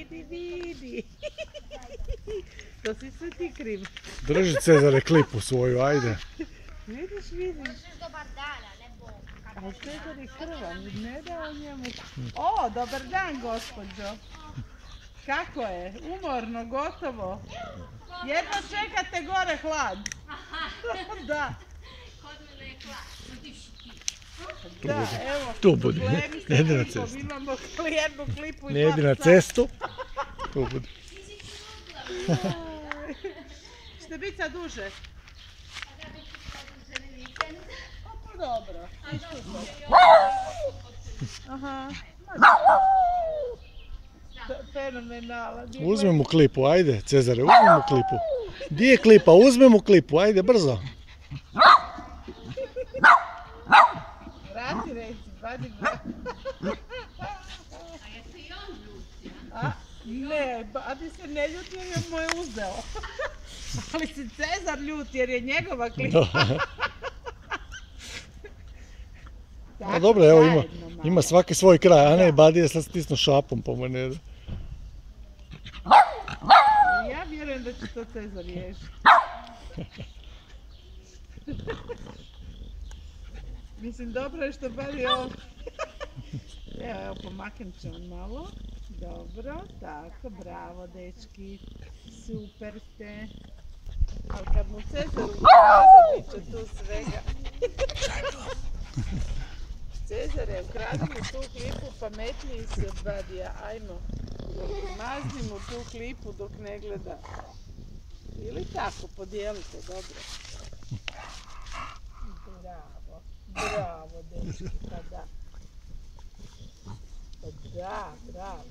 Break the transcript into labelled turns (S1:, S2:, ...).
S1: vidi. To si sve ti kriv.
S2: Drži Cezare klipu svoju, ajde.
S1: Vidiš.
S3: Dobar dana, ne Bog.
S1: A Cezar je krvav, ne da on njemu... O, dobar dan, gospođo. Kako je? Umorno, gotovo. Jedno čekate gore hlad. Da.
S3: Kod mene je hladno.
S1: Da, evo.
S2: Tu budi,
S1: problemi sa
S2: ne ide na
S1: klipom.
S2: cestu.
S1: Imamo jednu klipu i
S2: Ne idi na
S1: psa.
S2: cestu. Tu budi.
S1: Ćete biti sad duže?
S3: Da bi ću produženi vikend.
S1: Pa dobro. Aha. Fenomenala.
S2: Uzmi mu klipu, ajde Cezare, uzmi mu klipu. Di je klipa? Uzmi mu klipu, ajde brzo.
S1: Vrati reci, vadi vrati.
S3: A jesi i on ljuti,
S1: A? Ne, Badi se ne ljuti jer je mu je uzeo. Ali se Cezar ljuti jer je njegova klipa.
S2: A dobro, evo ima svaki svoj kraj, a ne Badi je sad stisnuo šapom po mene.
S1: Ja vjerujem da će to Cezar riješiti. Mislim, dobro je što Badi ovo... Evo, pomaknut ćemo malo. Dobro, tako, bravo dečki. Super ste. Ali kad mu Cezar ukrade, bit će tu svega. Cezare, ukradi mu tu klipu, pametniji si od Badija. Ajmo, mazni mu tu klipu dok ne gleda. Ili tako, podijelite, dobro. Bravo, dečki, pa da. Pa da, bravo.